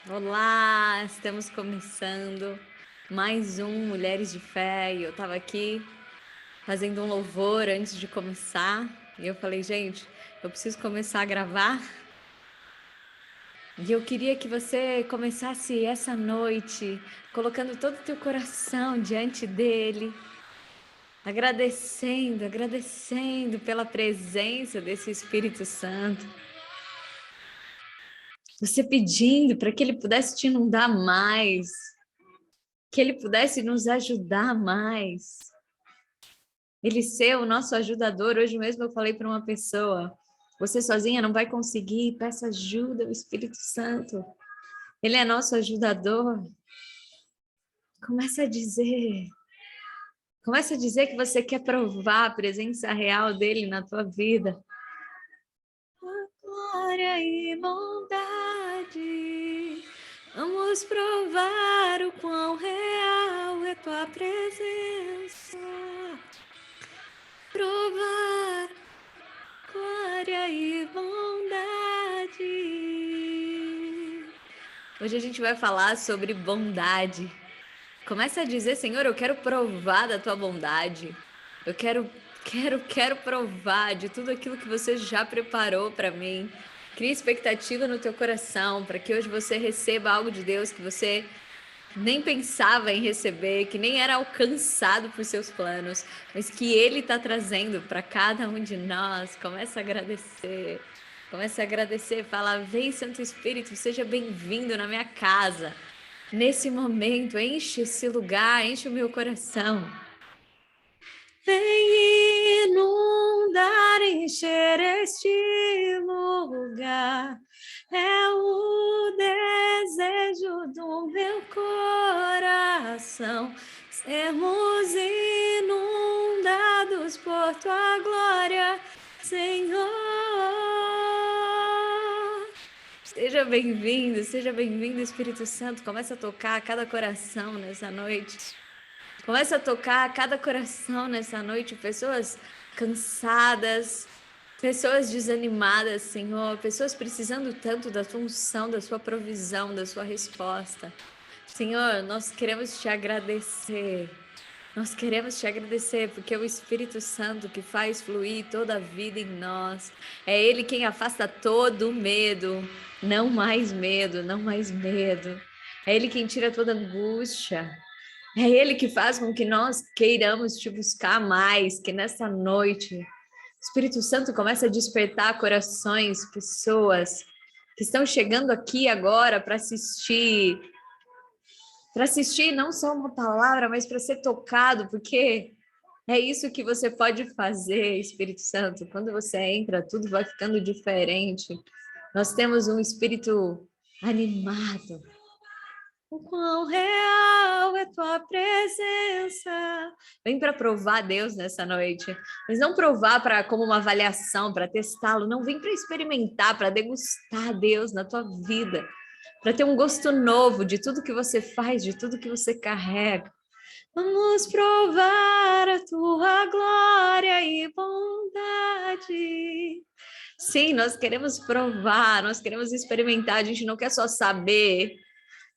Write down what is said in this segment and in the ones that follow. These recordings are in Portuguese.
Olá, estamos começando mais um Mulheres de Fé e eu estava aqui fazendo um louvor antes de começar e eu falei, gente, eu preciso começar a gravar e eu queria que você começasse essa noite colocando todo o teu coração diante dele, agradecendo pela presença desse Espírito Santo. Você pedindo para que ele pudesse te inundar mais, que ele pudesse nos ajudar mais. Ele ser o nosso ajudador. Hoje mesmo eu falei para uma pessoa, você sozinha não vai conseguir, peça ajuda ao Espírito Santo. Ele é nosso ajudador. Começa a dizer que você quer provar a presença real dele na tua vida. Glória e bondade, vamos provar o quão real é tua presença. Provar glória e bondade. Hoje a gente vai falar sobre bondade. Começa a dizer, Senhor, eu quero provar da tua bondade. Eu quero provar de tudo aquilo que você já preparou para mim. Cria expectativa no teu coração para que hoje você receba algo de Deus que você nem pensava em receber, que nem era alcançado por seus planos, mas que Ele está trazendo para cada um de nós. Começa a agradecer. Começa a agradecer, fala, vem Santo Espírito, seja bem-vindo na minha casa. Nesse momento, enche esse lugar, enche o meu coração. Vem inundar, encher este lugar. É o desejo do meu coração. Sermos inundados por tua glória, Senhor. Seja bem-vindo, Espírito Santo. Começa a tocar cada coração nessa noite. Começa a tocar cada coração nessa noite, pessoas cansadas, pessoas desanimadas, Senhor, pessoas precisando tanto da tua unção, da sua provisão, da sua resposta. Senhor, nós queremos te agradecer. Nós queremos te agradecer porque é o Espírito Santo que faz fluir toda a vida em nós. É Ele quem afasta todo o medo. Não mais medo, não mais medo. É Ele quem tira toda angústia. É Ele que faz com que nós queiramos te buscar mais, que nessa noite o Espírito Santo começa a despertar corações, pessoas que estão chegando aqui agora para assistir não só uma palavra, mas para ser tocado, porque é isso que você pode fazer, Espírito Santo. Quando você entra, tudo vai ficando diferente. Nós temos um espírito animado. O quão real é tua presença. Vem para provar Deus nessa noite, mas não provar para como uma avaliação, para testá-lo, não, vem para experimentar, para degustar Deus na tua vida, para ter um gosto novo de tudo que você faz, de tudo que você carrega. Vamos provar a tua glória e bondade. Sim, nós queremos provar, nós queremos experimentar, a gente não quer só saber.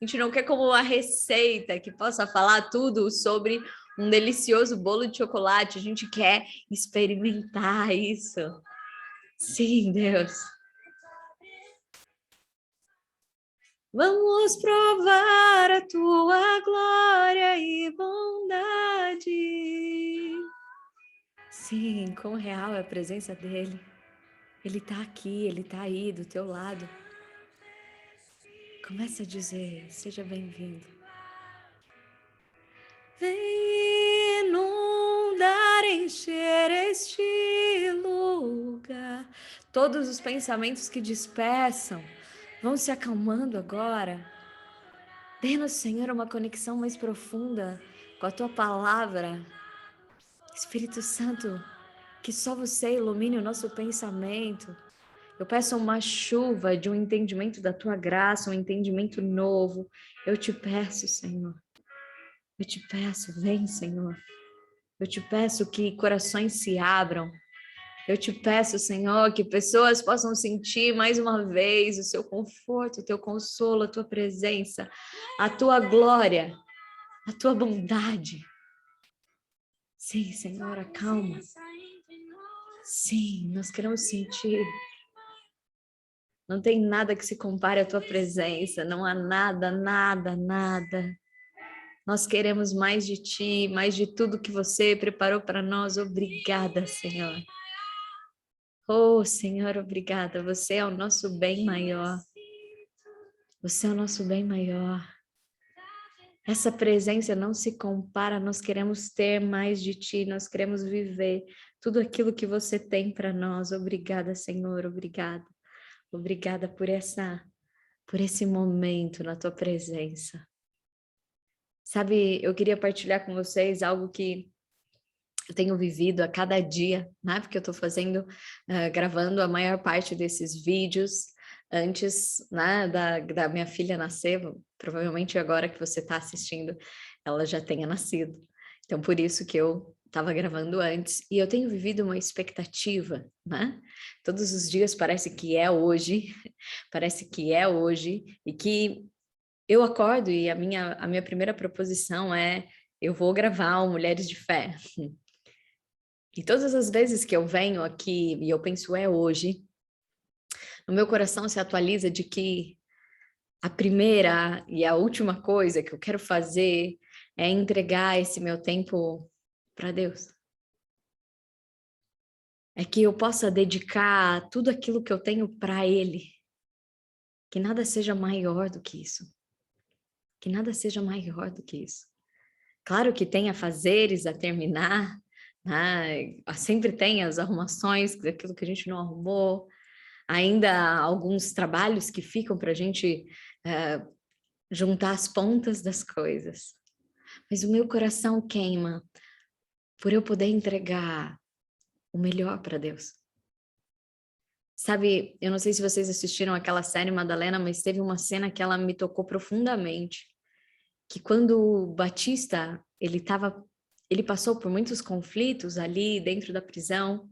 A gente não quer como uma receita que possa falar tudo sobre um delicioso bolo de chocolate. A gente quer experimentar isso. Sim, Deus. Vamos provar a tua glória e bondade. Sim, quão real é a presença dele. Ele está aqui, ele está aí do teu lado. Comece a dizer, seja bem-vindo. Vem inundar, encher este lugar. Todos os pensamentos que dispersam vão se acalmando agora. Dê-nos, Senhor, uma conexão mais profunda com a Tua Palavra. Espírito Santo, que só Você ilumine o nosso pensamento. Eu peço uma chuva de um entendimento da Tua graça, um entendimento novo. Eu te peço, Senhor. Eu te peço, vem, Senhor. Eu te peço que corações se abram, Eu te peço, Senhor, que pessoas possam sentir mais uma vez o seu conforto, o teu consolo, a tua presença, a tua glória, a tua bondade. Sim, Senhor, acalma. Sim, nós queremos sentir. Não tem nada que se compare à tua presença, não há nada, nada, nada. Nós queremos mais de ti, mais de tudo que você preparou para nós. Obrigada, Senhor. Oh, Senhor, obrigada. Você é o nosso bem maior. Você é o nosso bem maior. Essa presença não se compara, nós queremos ter mais de ti, nós queremos viver tudo aquilo que você tem para nós. Obrigada, Senhor, obrigada. Obrigada por esse momento na tua presença. Sabe, eu queria partilhar com vocês algo que eu tenho vivido a cada dia, né? Porque eu estou gravando a maior parte desses vídeos antes, né, da minha filha nascer. Provavelmente agora que você está assistindo, ela já tenha nascido. Então, por isso que eu estava gravando antes. E eu tenho vivido uma expectativa, né? Todos os dias parece que é hoje, parece que é hoje, e que eu acordo e a minha primeira proposição é: eu vou gravar o Mulheres de Fé. E todas as vezes que eu venho aqui e eu penso é hoje, no meu coração se atualiza de que a primeira e a última coisa que eu quero fazer é entregar esse meu tempo para Deus. É que eu possa dedicar tudo aquilo que eu tenho para Ele. Que nada seja maior do que isso. Que nada seja maior do que isso. Claro que tem afazeres a terminar, né? Sempre tem as arrumações, daquilo que a gente não arrumou, ainda há alguns trabalhos que ficam para a gente juntar as pontas das coisas. Mas o meu coração queima por eu poder entregar o melhor para Deus. Sabe, eu não sei se vocês assistiram aquela série Madalena, mas teve uma cena que ela me tocou profundamente, que quando Batista, ele passou por muitos conflitos ali dentro da prisão,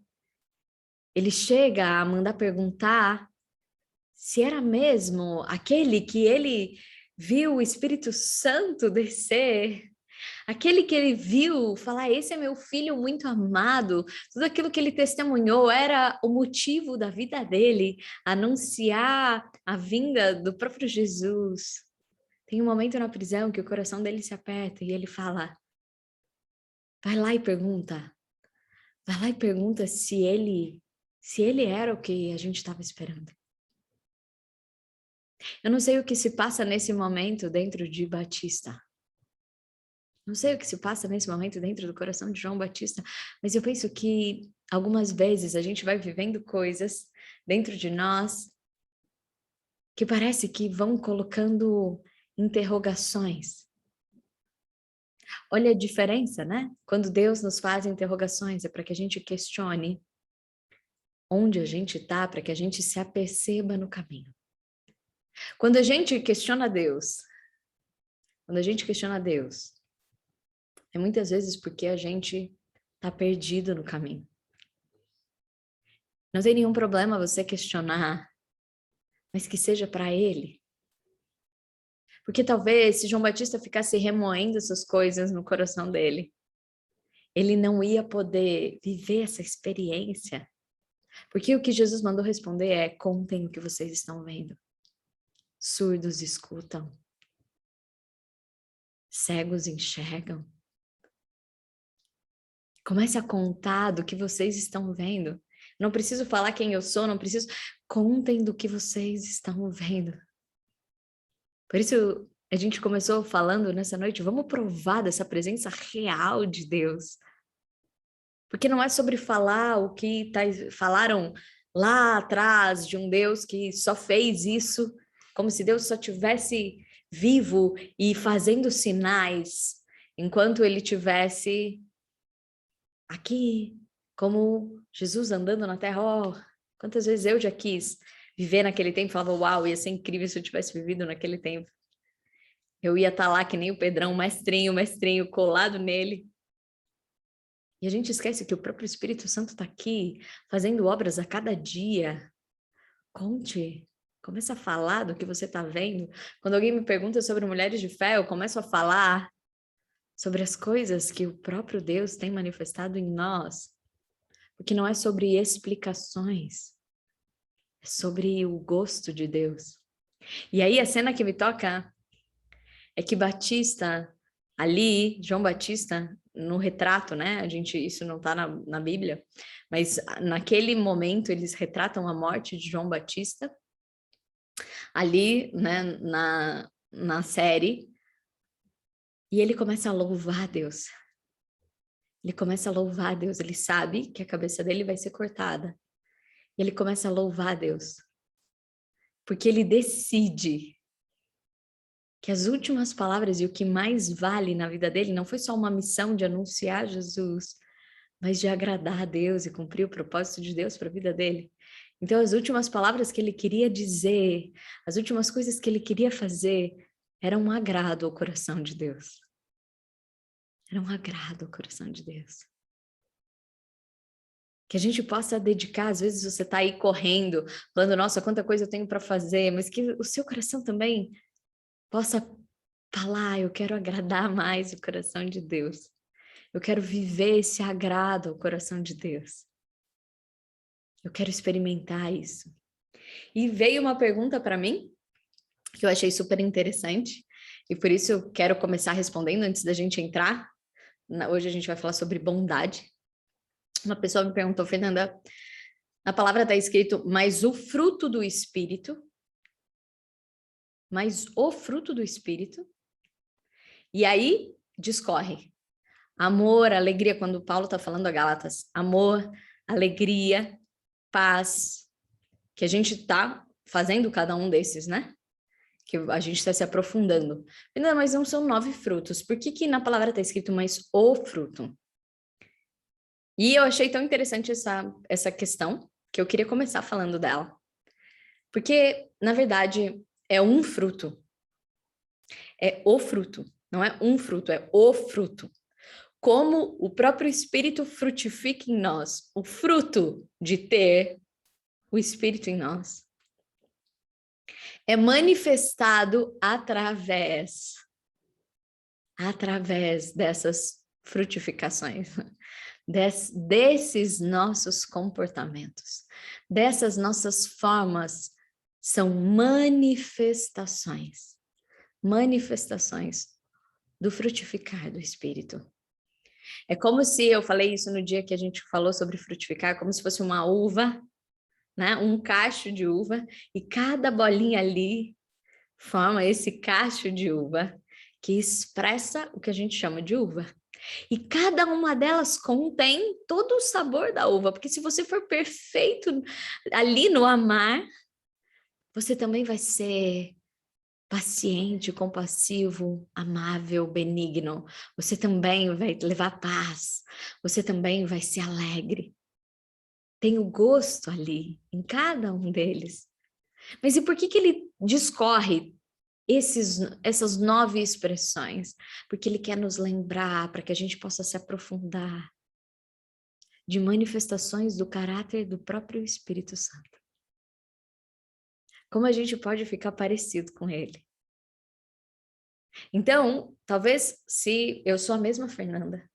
ele chega a mandar perguntar se era mesmo aquele que ele viu o Espírito Santo descer, aquele que ele viu falar, esse é meu filho muito amado, tudo aquilo que ele testemunhou era o motivo da vida dele, anunciar a vinda do próprio Jesus. Tem um momento na prisão que o coração dele se aperta e ele fala, vai lá e pergunta se ele era o que a gente estava esperando. Eu não sei o que se passa nesse momento dentro de Batista. Não sei o que se passa nesse momento dentro do coração de João Batista, mas eu penso que algumas vezes a gente vai vivendo coisas dentro de nós que parece que vão colocando interrogações. Olha a diferença, né? Quando Deus nos faz interrogações, é para que a gente questione onde a gente está, para que a gente se aperceba no caminho. Quando a gente questiona Deus, é muitas vezes porque a gente está perdido no caminho. Não tem nenhum problema você questionar, mas que seja para Ele. Porque talvez se João Batista ficasse remoendo essas coisas no coração dele, ele não ia poder viver essa experiência. Porque o que Jesus mandou responder é: contem o que vocês estão vendo. Surdos escutam. Cegos enxergam. Comece a contar do que vocês estão vendo. Não preciso falar quem eu sou, não preciso. Contem do que vocês estão vendo. Por isso, a gente começou falando nessa noite, vamos provar dessa presença real de Deus. Porque não é sobre falar o que falaram lá atrás de um Deus que só fez isso, como se Deus só tivesse vivo e fazendo sinais, enquanto ele tivesse aqui, como Jesus andando na terra. Oh, quantas vezes eu já quis viver naquele tempo, falava, uau, ia ser incrível se eu tivesse vivido naquele tempo. Eu ia estar lá que nem o Pedrão, mestrinho, colado nele. E a gente esquece que o próprio Espírito Santo está aqui, fazendo obras a cada dia. Conte, começa a falar do que você está vendo. Quando alguém me pergunta sobre mulheres de fé, eu começo a falar sobre as coisas que o próprio Deus tem manifestado em nós. Porque não é sobre explicações, é sobre o gosto de Deus. E aí a cena que me toca é que Batista, ali, João Batista, no retrato, né? Isso não está na Bíblia, mas naquele momento eles retratam a morte de João Batista, ali, né, na série, e ele começa a louvar a Deus. Ele começa a louvar a Deus, ele sabe que a cabeça dele vai ser cortada. E ele começa a louvar a Deus. Porque ele decide que as últimas palavras e o que mais vale na vida dele não foi só uma missão de anunciar Jesus, mas de agradar a Deus e cumprir o propósito de Deus para a vida dele. Então, as últimas palavras que ele queria dizer, as últimas coisas que ele queria fazer, eram um agrado ao coração de Deus. Era um agrado ao coração de Deus. Que a gente possa dedicar, às vezes você está aí correndo, falando, nossa, quanta coisa eu tenho para fazer, mas que o seu coração também possa falar, eu quero agradar mais o coração de Deus. Eu quero viver esse agrado ao coração de Deus. Eu quero experimentar isso. E veio uma pergunta para mim, que eu achei super interessante, e por isso eu quero começar respondendo antes da gente entrar. Hoje a gente vai falar sobre bondade. Uma pessoa me perguntou, Fernanda, na palavra está escrito, mas o fruto do Espírito, e aí discorre. Amor, alegria, quando Paulo está falando a Gálatas, amor, alegria, paz, que a gente está fazendo cada um desses, né? Que a gente está se aprofundando. Não, mas não são 9 frutos. Por que na palavra está escrito mais o fruto? E eu achei tão interessante essa questão, que eu queria começar falando dela. Porque, na verdade, é um fruto. É o fruto. Não é um fruto, é o fruto. Como o próprio Espírito frutifica em nós, o fruto de ter o Espírito em nós, é manifestado através dessas frutificações, desses nossos comportamentos, dessas nossas formas, são manifestações do frutificar do Espírito. É como se, eu falei isso no dia que a gente falou sobre frutificar, como se fosse uma uva, né? Um cacho de uva, e cada bolinha ali forma esse cacho de uva que expressa o que a gente chama de uva. E cada uma delas contém todo o sabor da uva, porque se você for perfeito ali no amar, você também vai ser paciente, compassivo, amável, benigno. Você também vai levar paz. Você também vai ser alegre. Tem o gosto ali, em cada um deles. Mas e por que ele discorre essas 9 expressões? Porque ele quer nos lembrar, para que a gente possa se aprofundar de manifestações do caráter do próprio Espírito Santo. Como a gente pode ficar parecido com ele? Então, talvez se eu sou a mesma Fernanda,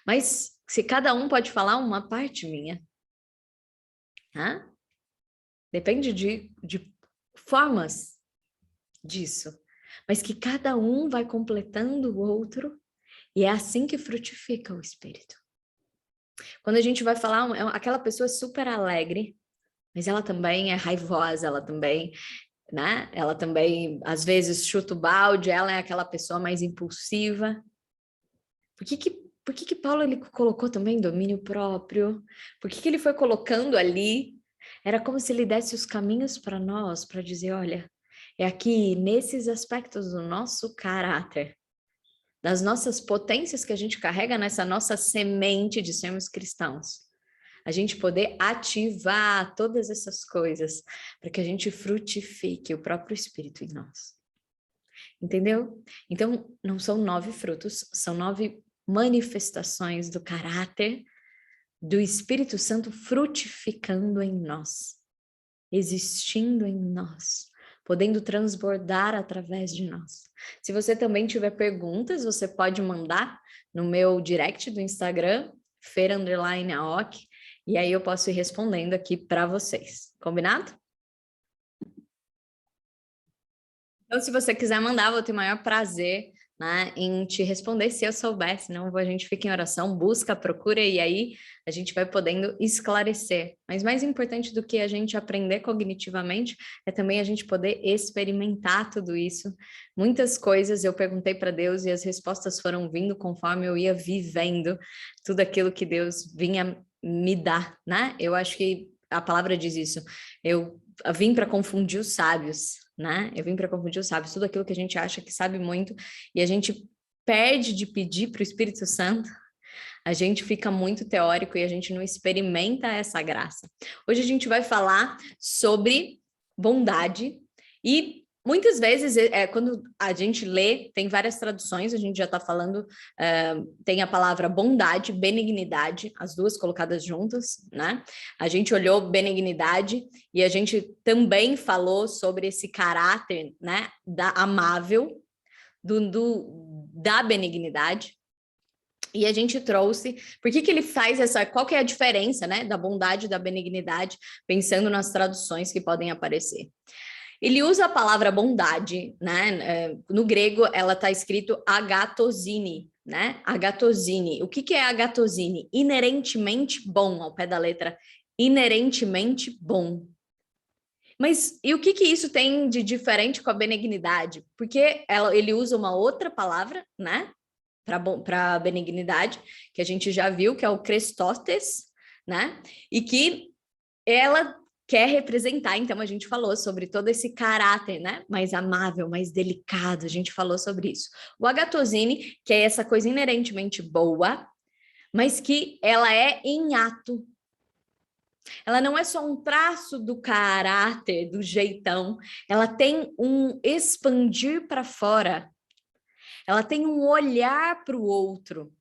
mas se cada um pode falar uma parte minha, tá? Depende de formas disso, mas que cada um vai completando o outro e é assim que frutifica o Espírito. Quando a gente vai falar, aquela pessoa é super alegre, mas ela também é raivosa, ela também, né? Ela também, às vezes, chuta o balde, ela é aquela pessoa mais impulsiva. Por que Paulo ele colocou também domínio próprio? Por que ele foi colocando ali? Era como se ele desse os caminhos para nós, para dizer, olha, é aqui, nesses aspectos do nosso caráter, das nossas potências que a gente carrega nessa nossa semente de sermos cristãos, a gente poder ativar todas essas coisas para que a gente frutifique o próprio Espírito em nós. Entendeu? Então, não são 9 frutos, são 9 manifestações do caráter do Espírito Santo frutificando em nós, existindo em nós, podendo transbordar através de nós. Se você também tiver perguntas, você pode mandar no meu direct do Instagram, Fer_Aoki, e aí eu posso ir respondendo aqui para vocês. Combinado? Então, se você quiser mandar, vou ter o maior prazer, né, em te responder se eu souber, senão a gente fica em oração, busca, procura, e aí a gente vai podendo esclarecer. Mas mais importante do que a gente aprender cognitivamente é também a gente poder experimentar tudo isso. Muitas coisas eu perguntei para Deus e as respostas foram vindo conforme eu ia vivendo tudo aquilo que Deus vinha me dar, né? Eu acho que a palavra diz isso. Eu vim para confundir os sábios, né? Eu vim para confundir os sábios, tudo aquilo que a gente acha que sabe muito e a gente perde de pedir para o Espírito Santo, a gente fica muito teórico e a gente não experimenta essa graça. Hoje a gente vai falar sobre bondade e muitas vezes, quando a gente lê, tem várias traduções, a gente já está falando, tem a palavra bondade, benignidade, as duas colocadas juntas, né? A gente olhou benignidade e a gente também falou sobre esse caráter, né, amável, da benignidade. E a gente trouxe, por que ele faz qual que é a diferença, né, da bondade e da benignidade, pensando nas traduções que podem aparecer. Ele usa a palavra bondade, né? No grego, ela está escrito agatosine, né? Agatosine. O que é agatosine? Inerentemente bom, ao pé da letra. Inerentemente bom. Mas e o que isso tem de diferente com a benignidade? Porque ele usa uma outra palavra, né? Para benignidade, que a gente já viu, que é o Christotes, né? E que ela quer representar, então a gente falou sobre todo esse caráter, né, mais amável, mais delicado, a gente falou sobre isso. O agatosine, que é essa coisa inerentemente boa, mas que ela é em ato. Ela não é só um traço do caráter, do jeitão, ela tem um expandir para fora, ela tem um olhar para o outro,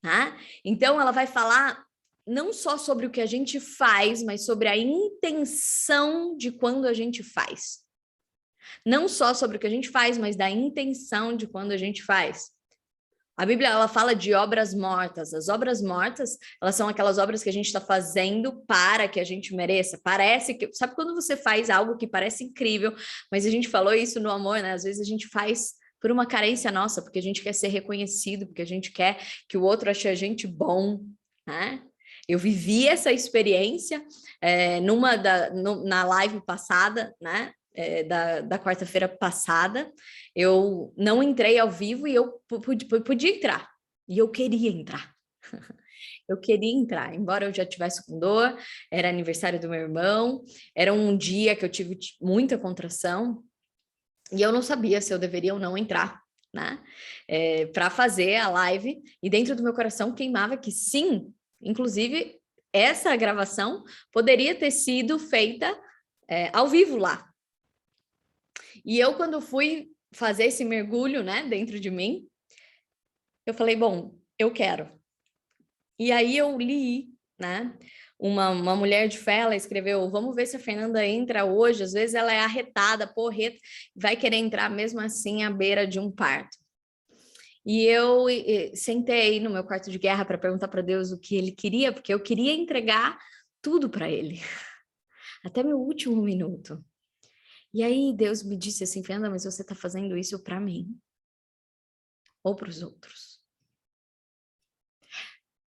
tá? Então ela vai falar não só sobre o que a gente faz, mas sobre a intenção de quando a gente faz. Não só sobre o que a gente faz, mas da intenção de quando a gente faz. A Bíblia, ela fala de obras mortas. As obras mortas, elas são aquelas obras que a gente está fazendo para que a gente mereça. Parece que... Sabe quando você faz algo que parece incrível, mas a gente falou isso no amor, né? Às vezes a gente faz por uma carência nossa, porque a gente quer ser reconhecido, porque a gente quer que o outro ache a gente bom, né? Eu vivi essa experiência na live passada, né? Da quarta-feira passada, eu não entrei ao vivo e eu podia entrar, e eu queria entrar. Eu queria entrar, embora eu já tivesse com dor, era aniversário do meu irmão, era um dia que eu tive muita contração, e eu não sabia se eu deveria ou não entrar, né? Para fazer a live, e dentro do meu coração queimava que sim, inclusive essa gravação poderia ter sido feita ao vivo lá. E eu, quando fui fazer esse mergulho, né, dentro de mim, eu falei, bom, eu quero. E aí eu li, né, uma mulher de fé, ela escreveu, vamos ver se a Fernanda entra hoje, às vezes ela é arretada, porreta, vai querer entrar mesmo assim à beira de um parto. E eu sentei no meu quarto de guerra para perguntar para Deus o que ele queria, porque eu queria entregar tudo para ele, até meu último minuto. E aí Deus me disse assim, Fernanda, mas você está fazendo isso para mim ou para os outros?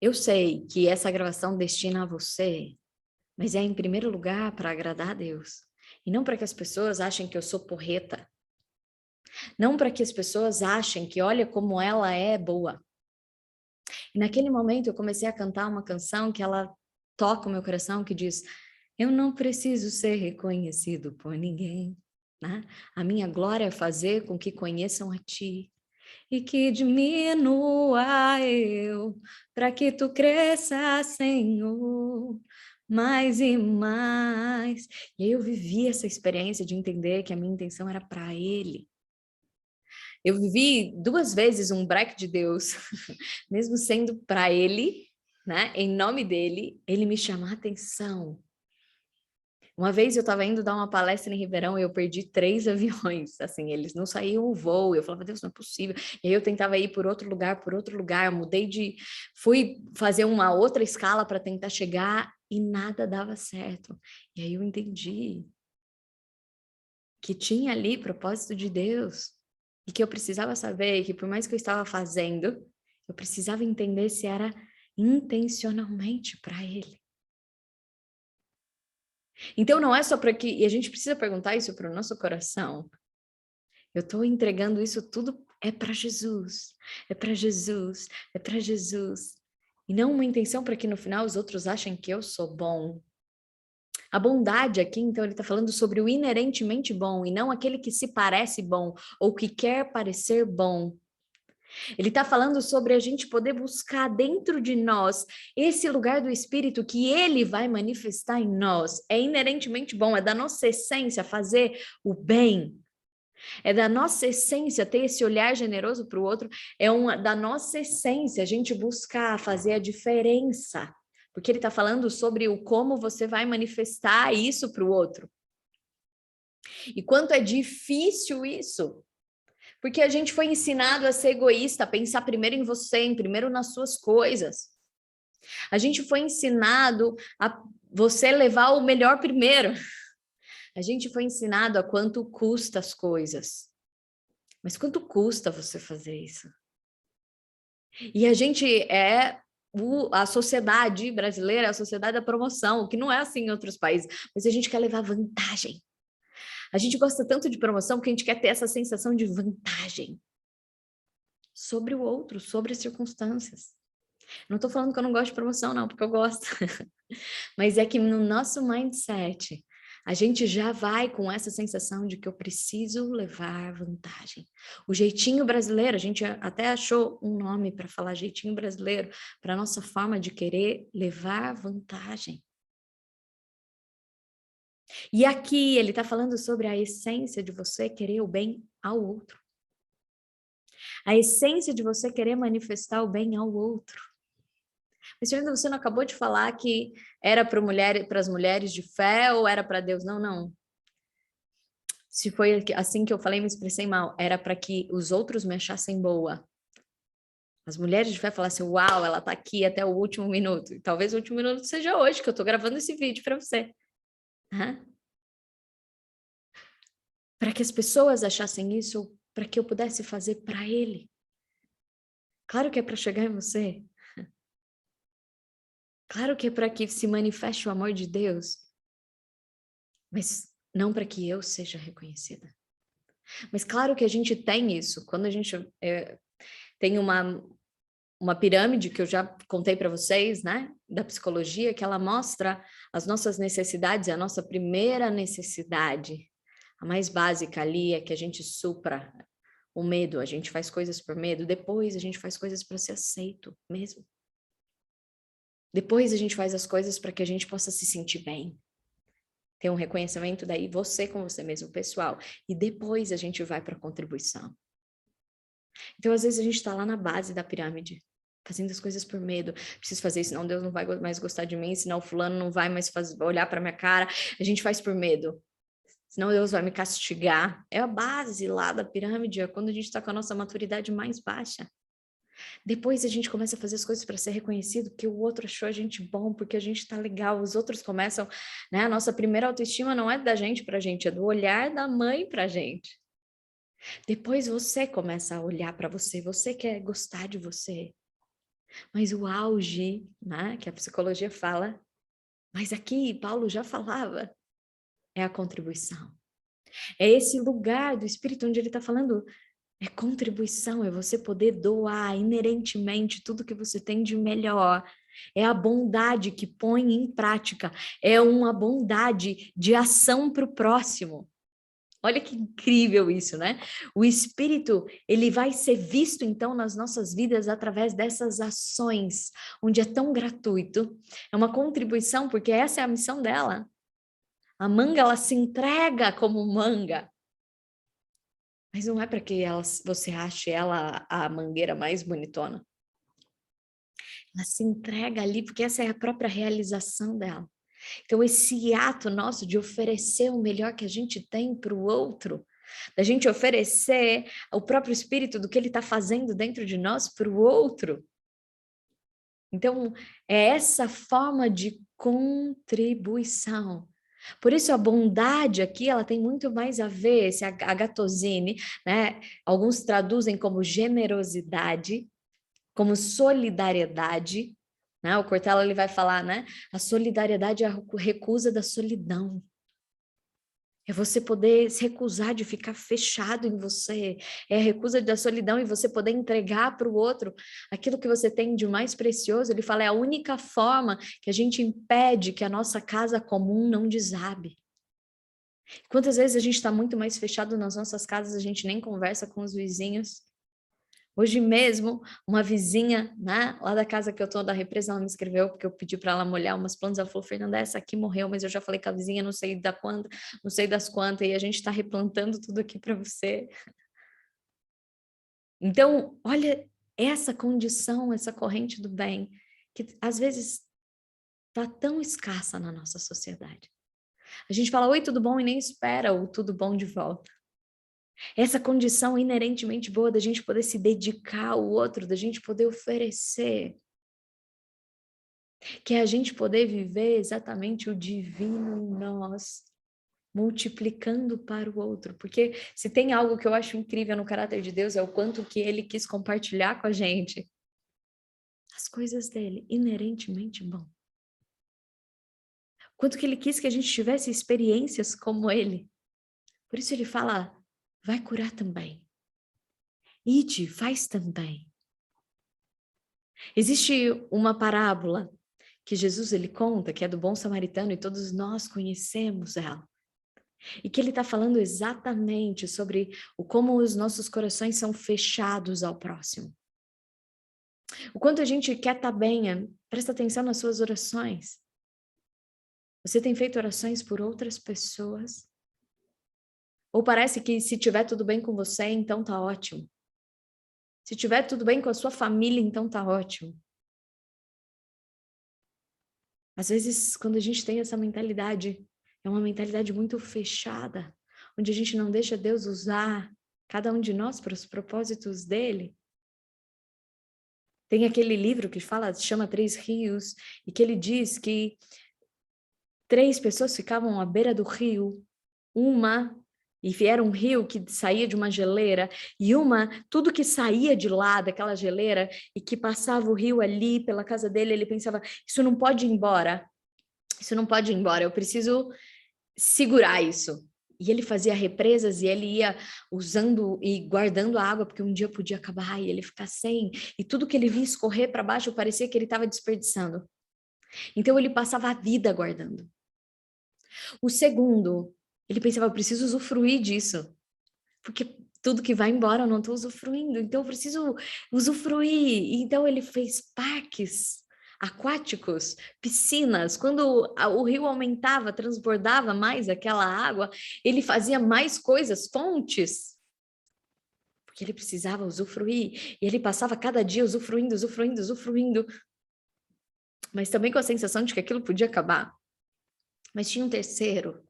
Eu sei que essa gravação destina a você, mas é em primeiro lugar para agradar a Deus. E não para que as pessoas achem que eu sou porreta. Não para que as pessoas achem que olha como ela é boa. E naquele momento eu comecei a cantar uma canção que ela toca o meu coração, que diz, eu não preciso ser reconhecido por ninguém, né? A minha glória é fazer com que conheçam a ti. E que diminua eu, para que tu cresça, Senhor, mais e mais. E aí eu vivi essa experiência de entender que a minha intenção era para Ele. Eu vivi 2 vezes um break de Deus, mesmo sendo para Ele, né? Em nome dele, Ele me chamar a atenção. Uma vez eu estava indo dar uma palestra em Ribeirão e eu perdi 3 aviões, assim, eles não saíam o voo, eu falava, Deus, não é possível. E aí eu tentava ir por outro lugar, fui fazer uma outra escala para tentar chegar e nada dava certo. E aí eu entendi que tinha ali propósito de Deus e que eu precisava saber que por mais que eu estava fazendo, eu precisava entender se era intencionalmente para Ele. Então não é só para que, e a gente precisa perguntar isso para o nosso coração. Eu estou entregando isso tudo é para Jesus, é para Jesus, é para Jesus. E não uma intenção para que no final os outros achem que eu sou bom. A bondade aqui, então, ele está falando sobre o inerentemente bom e não aquele que se parece bom ou que quer parecer bom. Ele está falando sobre a gente poder buscar dentro de nós esse lugar do Espírito que ele vai manifestar em nós. É inerentemente bom, é da nossa essência fazer o bem. É da nossa essência ter esse olhar generoso para o outro. Da nossa essência a gente buscar fazer a diferença. Porque ele está falando sobre o como você vai manifestar isso para o outro. E quanto é difícil isso. Porque a gente foi ensinado a ser egoísta, a pensar primeiro em você, primeiro nas suas coisas. A gente foi ensinado a você levar o melhor primeiro. A gente foi ensinado a quanto custa as coisas. Mas quanto custa você fazer isso? E a gente a sociedade brasileira, a sociedade da promoção, que não é assim em outros países, mas a gente quer levar vantagem. A gente gosta tanto de promoção que a gente quer ter essa sensação de vantagem sobre o outro, sobre as circunstâncias. Não estou falando que eu não gosto de promoção, não, porque eu gosto. Mas é que no nosso mindset, a gente já vai com essa sensação de que eu preciso levar vantagem. O jeitinho brasileiro, a gente até achou um nome para falar jeitinho brasileiro, para a nossa forma de querer levar vantagem. E aqui ele está falando sobre a essência de você querer o bem ao outro. A essência de você querer manifestar o bem ao outro. Mas você não acabou de falar que era para as mulheres de fé ou era para Deus? Não, não. Se foi assim que eu falei, me expressei mal. Era para que os outros me achassem boa. As mulheres de fé falassem, uau, ela está aqui até o último minuto. E talvez o último minuto seja hoje, que eu estou gravando esse vídeo para você. Para que as pessoas achassem isso, para que eu pudesse fazer para ele. Claro que é para chegar em você. Claro que é para que se manifeste o amor de Deus. Mas não para que eu seja reconhecida. Mas claro que a gente tem isso. Quando a gente tem uma pirâmide que eu já contei para vocês, né? Da psicologia, que ela mostra as nossas necessidades. A nossa primeira necessidade, a mais básica ali, é que a gente supra o medo. A gente faz coisas por medo. Depois a gente faz coisas para ser aceito mesmo. Depois a gente faz as coisas para que a gente possa se sentir bem. Ter um reconhecimento daí, você com você mesmo, pessoal. E depois a gente vai para a contribuição. Então, às vezes, a gente está lá na base da pirâmide, fazendo as coisas por medo. Preciso fazer isso, senão Deus não vai mais gostar de mim, senão o fulano não vai mais olhar para minha cara. A gente faz por medo. Senão Deus vai me castigar. É a base lá da pirâmide, é quando a gente está com a nossa maturidade mais baixa. Depois a gente começa a fazer as coisas para ser reconhecido, porque o outro achou a gente bom, porque a gente tá legal. Os outros começam, né? A nossa primeira autoestima não é da gente pra gente, é do olhar da mãe pra gente. Depois você começa a olhar para você quer gostar de você. Mas o auge, né, que a psicologia fala, mas aqui Paulo já falava, é a contribuição. É esse lugar do Espírito onde ele está falando, é contribuição, é você poder doar inerentemente tudo que você tem de melhor. É a bondade que põe em prática, é uma bondade de ação para o próximo. Olha que incrível isso, né? O Espírito, ele vai ser visto, então, nas nossas vidas através dessas ações, onde é tão gratuito. É uma contribuição, porque essa é a missão dela. A manga, ela se entrega como manga. Mas não é para que você ache ela a mangueira mais bonitona. Ela se entrega ali porque essa é a própria realização dela. Então, esse ato nosso de oferecer o melhor que a gente tem para o outro, da gente oferecer o próprio espírito do que ele está fazendo dentro de nós para o outro. Então, é essa forma de contribuição. Por isso, a bondade aqui, ela tem muito mais a ver, esse agatosine, né? Alguns traduzem como generosidade, como solidariedade, né? O Cortella, ele vai falar, né? A solidariedade é a recusa da solidão. É você poder se recusar de ficar fechado em você. É a recusa da solidão e você poder entregar para o outro aquilo que você tem de mais precioso. Ele fala, é a única forma que a gente impede que a nossa casa comum não desabe. Quantas vezes a gente está muito mais fechado nas nossas casas, a gente nem conversa com os vizinhos. Hoje mesmo, uma vizinha, né, lá da casa que eu tô, da represa, ela me escreveu, porque eu pedi para ela molhar umas plantas, ela falou, Fernanda, essa aqui morreu, mas eu já falei com a vizinha, não sei da quando, não sei das quantas, e a gente está replantando tudo aqui para você. Então, olha essa condição, essa corrente do bem, que às vezes está tão escassa na nossa sociedade. A gente fala, oi, tudo bom? E nem espera o tudo bom de volta. Essa condição inerentemente boa da gente poder se dedicar ao outro, da gente poder oferecer, que é a gente poder viver exatamente o divino em nós, multiplicando para o outro. Porque se tem algo que eu acho incrível no caráter de Deus, é o quanto que ele quis compartilhar com a gente as coisas dele, inerentemente bom. Quanto que ele quis que a gente tivesse experiências como ele. Por isso ele fala, vai curar também. Ide, faz também. Existe uma parábola que Jesus ele conta, que é do bom samaritano, e todos nós conhecemos ela. E que ele está falando exatamente sobre como os nossos corações são fechados ao próximo. O quanto a gente quer estar bem, presta atenção nas suas orações. Você tem feito orações por outras pessoas? Ou parece que se tiver tudo bem com você, então tá ótimo. Se tiver tudo bem com a sua família, então tá ótimo. Às vezes, quando a gente tem essa mentalidade, é uma mentalidade muito fechada, onde a gente não deixa Deus usar cada um de nós para os propósitos dele. Tem aquele livro que fala, chama Três Rios, e que ele diz que 3 pessoas ficavam à beira do rio, e era um rio que saía de uma geleira, e tudo que saía de lá daquela geleira, e que passava o rio ali pela casa dele, ele pensava, isso não pode ir embora, eu preciso segurar isso. E ele fazia represas e ele ia usando e guardando a água, porque um dia podia acabar e ele ficar sem. E tudo que ele via escorrer para baixo parecia que ele estava desperdiçando. Então ele passava a vida guardando. O segundo, ele pensava, eu preciso usufruir disso, porque tudo que vai embora eu não estou usufruindo, então eu preciso usufruir. Então ele fez parques aquáticos, piscinas. Quando o rio aumentava, transbordava mais aquela água, ele fazia mais coisas, fontes, porque ele precisava usufruir. E ele passava cada dia usufruindo, usufruindo, usufruindo, mas também com a sensação de que aquilo podia acabar. Mas tinha um terceiro,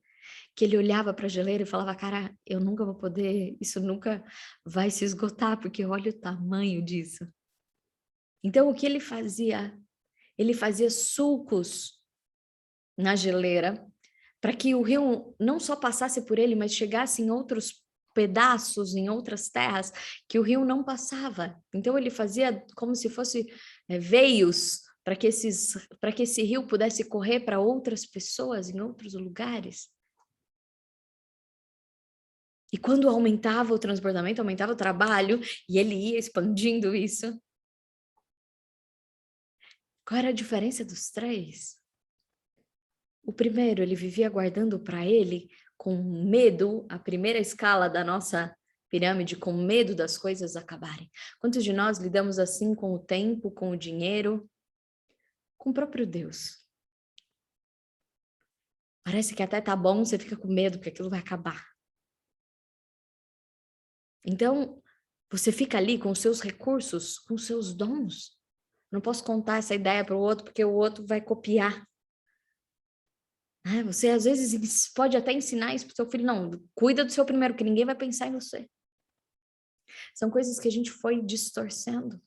que ele olhava para a geleira e falava, cara, eu nunca vou poder, isso nunca vai se esgotar, porque olha o tamanho disso. Então, o que ele fazia? Ele fazia sulcos na geleira, para que o rio não só passasse por ele, mas chegasse em outros pedaços, em outras terras, que o rio não passava. Então, ele fazia como se fosse veios, para que esse rio pudesse correr para outras pessoas em outros lugares. E quando aumentava o transbordamento, aumentava o trabalho, e ele ia expandindo isso. Qual era a diferença dos 3? O primeiro, ele vivia guardando para ele com medo, a primeira escala da nossa pirâmide, com medo das coisas acabarem. Quantos de nós lidamos assim com o tempo, com o dinheiro, com o próprio Deus? Parece que até tá bom, você fica com medo que aquilo vai acabar. Então, você fica ali com os seus recursos, com os seus dons. Não posso contar essa ideia para o outro, porque o outro vai copiar. Você, às vezes, pode até ensinar isso para o seu filho. Não, cuida do seu primeiro, que ninguém vai pensar em você. São coisas que a gente foi distorcendo.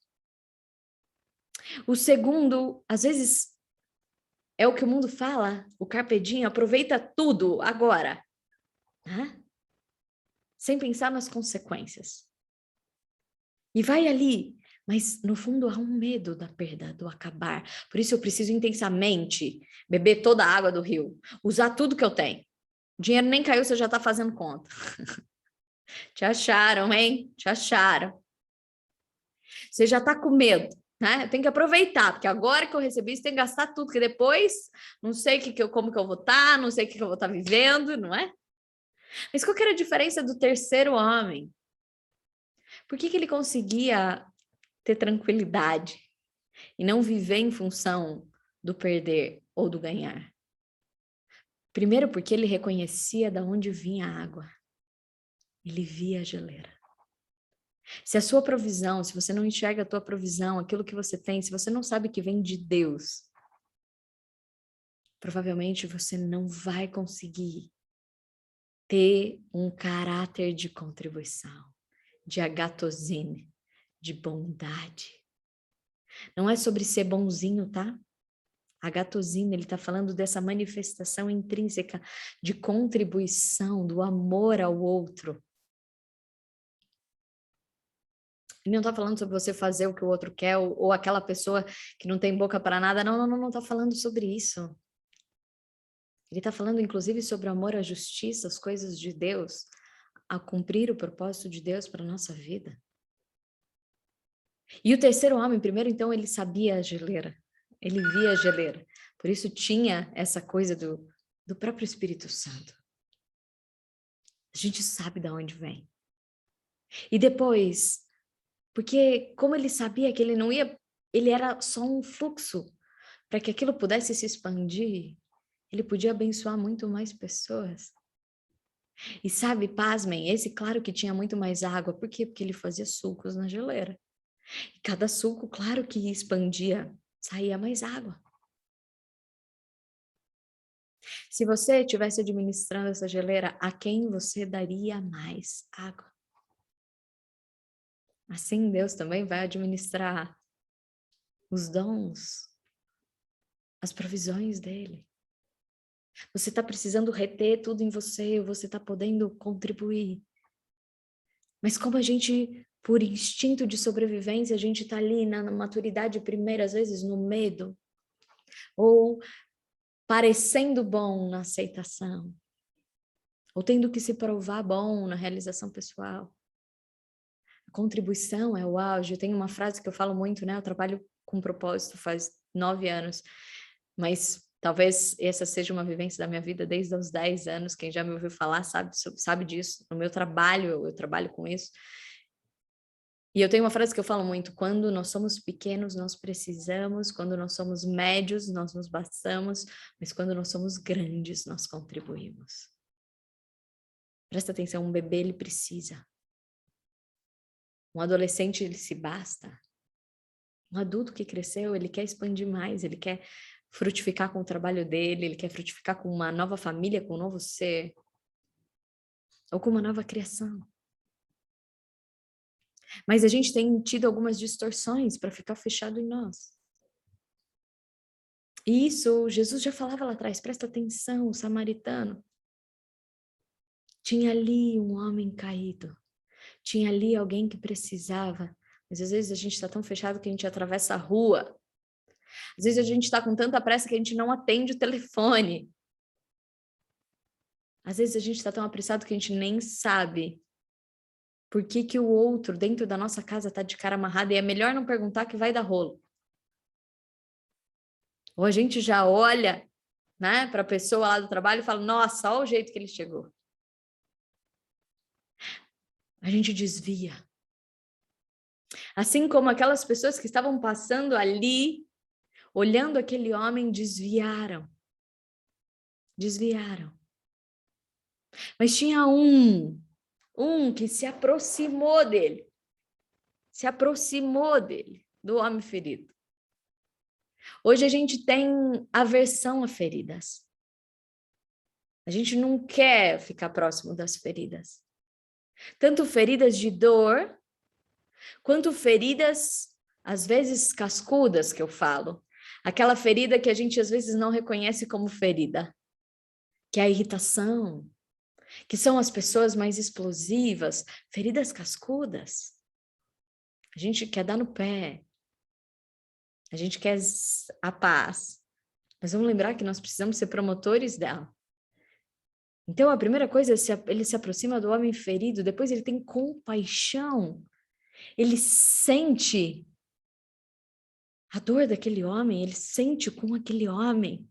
O segundo, às vezes, é o que o mundo fala, o carpe diem, aproveita tudo agora. Sem pensar nas consequências. E vai ali, mas no fundo há um medo da perda, do acabar. Por isso eu preciso intensamente beber toda a água do rio, usar tudo que eu tenho. O dinheiro nem caiu, você já está fazendo conta. Te acharam, hein? Te acharam. Você já está com medo, né? Tem que aproveitar, porque agora que eu recebi isso, tem que gastar tudo, porque depois não sei como que eu vou estar, não sei o que eu vou estar vivendo, não é? Mas qual que era a diferença do terceiro homem? Por que ele conseguia ter tranquilidade e não viver em função do perder ou do ganhar? Primeiro, porque ele reconhecia de onde vinha a água. Ele via a geleira. Se a sua provisão, se você não enxerga a tua provisão, aquilo que você tem, se você não sabe que vem de Deus, provavelmente você não vai conseguir ter um caráter de contribuição, de agatosine, de bondade. Não é sobre ser bonzinho, tá? Agatosine, ele está falando dessa manifestação intrínseca de contribuição, do amor ao outro. Ele não está falando sobre você fazer o que o outro quer, ou aquela pessoa que não tem boca para nada. Não está falando sobre isso. Ele está falando, inclusive, sobre o amor à justiça, as coisas de Deus, a cumprir o propósito de Deus para a nossa vida. E o terceiro homem, primeiro, então, ele sabia a geleira. Ele via a geleira. Por isso tinha essa coisa do próprio Espírito Santo. A gente sabe de onde vem. E depois, porque como ele sabia que ele não ia, ele era só um fluxo, para que aquilo pudesse se expandir, ele podia abençoar muito mais pessoas. E sabe, pasmem, esse claro que tinha muito mais água. Por quê? Porque ele fazia sucos na geleira. E cada suco, claro que expandia, saía mais água. Se você estivesse administrando essa geleira, a quem você daria mais água? Assim Deus também vai administrar os dons, as provisões dele. Você está precisando reter tudo em você, ou você está podendo contribuir. Mas como a gente, por instinto de sobrevivência, a gente está ali na maturidade primeira, às vezes no medo, ou parecendo bom na aceitação, ou tendo que se provar bom na realização pessoal. A contribuição é o auge. Eu tenho uma frase que eu falo muito, né? Eu trabalho com propósito faz 9 anos, mas talvez essa seja uma vivência da minha vida desde os 10 anos. Quem já me ouviu falar sabe disso. No meu trabalho, eu trabalho com isso. E eu tenho uma frase que eu falo muito: quando nós somos pequenos, nós precisamos, quando nós somos médios, nós nos bastamos, mas quando nós somos grandes, nós contribuímos. Presta atenção, um bebê, ele precisa. Um adolescente, ele se basta. Um adulto que cresceu, ele quer expandir mais, ele quer frutificar com o trabalho dele, ele quer frutificar com uma nova família, com um novo ser, ou com uma nova criação. Mas a gente tem tido algumas distorções para ficar fechado em nós. E isso, Jesus já falava lá atrás, presta atenção, o samaritano. Tinha ali um homem caído, tinha ali alguém que precisava, mas às vezes a gente está tão fechado que a gente atravessa a rua. Às vezes a gente está com tanta pressa que a gente não atende o telefone. Às vezes a gente está tão apressado que a gente nem sabe por que o outro dentro da nossa casa está de cara amarrada, e é melhor não perguntar que vai dar rolo. Ou a gente já olha, né, para a pessoa lá do trabalho e fala: nossa, olha o jeito que ele chegou. A gente desvia. Assim como aquelas pessoas que estavam passando ali, olhando aquele homem, desviaram. Desviaram. Mas tinha um Um que se aproximou dele. Se aproximou dele, do homem ferido. Hoje a gente tem aversão a feridas. A gente não quer ficar próximo das feridas. Tanto feridas de dor, quanto feridas, às vezes, cascudas, que eu falo. Aquela ferida que a gente, às vezes, não reconhece como ferida. Que é a irritação. Que são as pessoas mais explosivas. Feridas cascudas. A gente quer dar no pé. A gente quer a paz. Mas vamos lembrar que nós precisamos ser promotores dela. Então, a primeira coisa é ele se aproxima do homem ferido, depois ele tem compaixão. Ele sente a dor daquele homem, ele sente com aquele homem.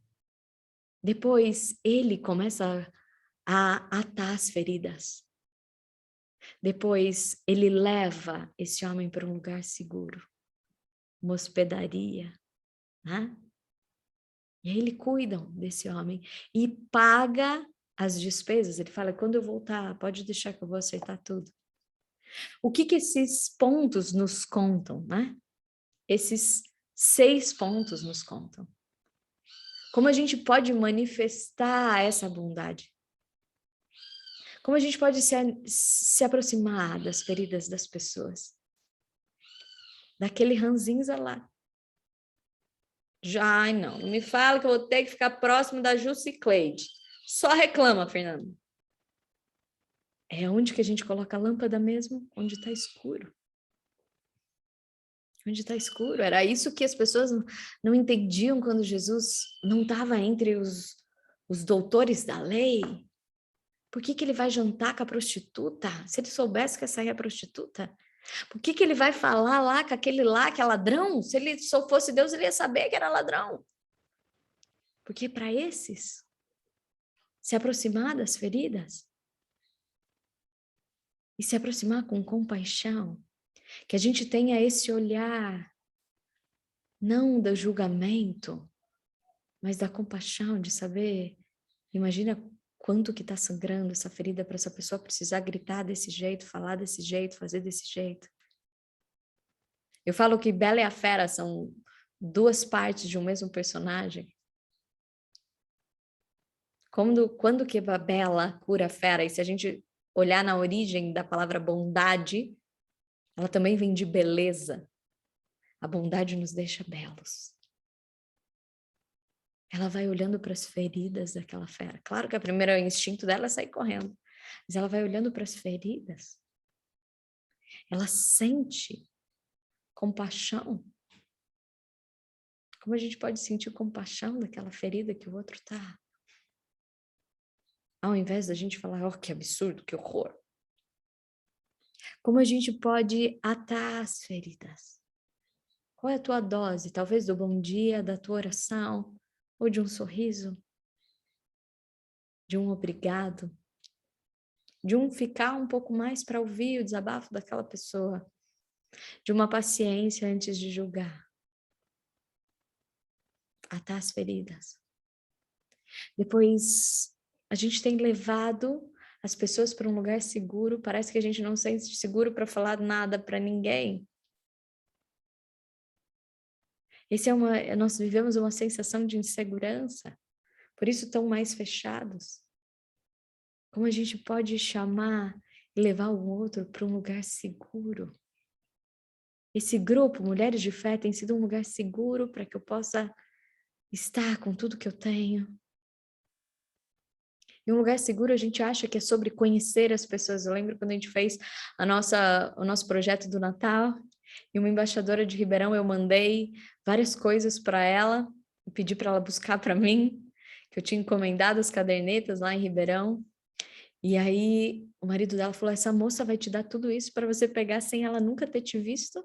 Depois, ele começa a atar as feridas. Depois, ele leva esse homem para um lugar seguro, uma hospedaria, né? E aí ele cuida desse homem e paga as despesas. Ele fala, quando eu voltar, pode deixar que eu vou aceitar tudo. O que esses pontos nos contam, né? Esses 6 pontos nos contam. Como a gente pode manifestar essa bondade? Como a gente pode se aproximar das feridas das pessoas? Daquele ranzinza lá. Já, não me fala que eu vou ter que ficar próximo da Jussi Cleide. Só reclama, Fernando. É onde que a gente coloca a lâmpada mesmo? Onde está escuro. Onde está escuro. Era isso que as pessoas não entendiam quando Jesus não estava entre os doutores da lei. Por que ele vai jantar com a prostituta? Se ele soubesse que essa aí é a prostituta. Por que ele vai falar lá com aquele lá que é ladrão? Se ele só fosse Deus, ele ia saber que era ladrão. Porque para esses, se aproximar das feridas e se aproximar com compaixão, que a gente tenha esse olhar, não do julgamento, mas da compaixão, de saber, imagina quanto que está sangrando essa ferida para essa pessoa precisar gritar desse jeito, falar desse jeito, fazer desse jeito. Eu falo que Bela e a Fera são 2 partes de um mesmo personagem. Quando que a Bela cura a Fera? E se a gente olhar na origem da palavra bondade, ela também vem de beleza. A bondade nos deixa belos. Ela vai olhando para as feridas daquela fera. Claro que o primeiro instinto dela é sair correndo, mas ela vai olhando para as feridas. Ela sente compaixão. Como a gente pode sentir compaixão daquela ferida que o outro está? Ao invés da gente falar, oh, que absurdo, que horror. Como a gente pode atar as feridas? Qual é a tua dose? Talvez do bom dia, da tua oração, ou de um sorriso, de um obrigado, de um ficar um pouco mais para ouvir o desabafo daquela pessoa, de uma paciência antes de julgar. Atar as feridas. Depois, a gente tem levado as pessoas para um lugar seguro, parece que a gente não se sente seguro para falar nada para ninguém. Nós vivemos uma sensação de insegurança, por isso estão mais fechados. Como a gente pode chamar e levar o outro para um lugar seguro? Esse grupo, Mulheres de Fé, tem sido um lugar seguro para que eu possa estar com tudo que eu tenho. E um lugar seguro a gente acha que é sobre conhecer as pessoas. Eu lembro quando a gente fez o nosso projeto do Natal, e uma embaixadora de Ribeirão, eu mandei várias coisas para ela, e pedi para ela buscar para mim, que eu tinha encomendado as cadernetas lá em Ribeirão. E aí o marido dela falou, essa moça vai te dar tudo isso para você pegar sem ela nunca ter te visto?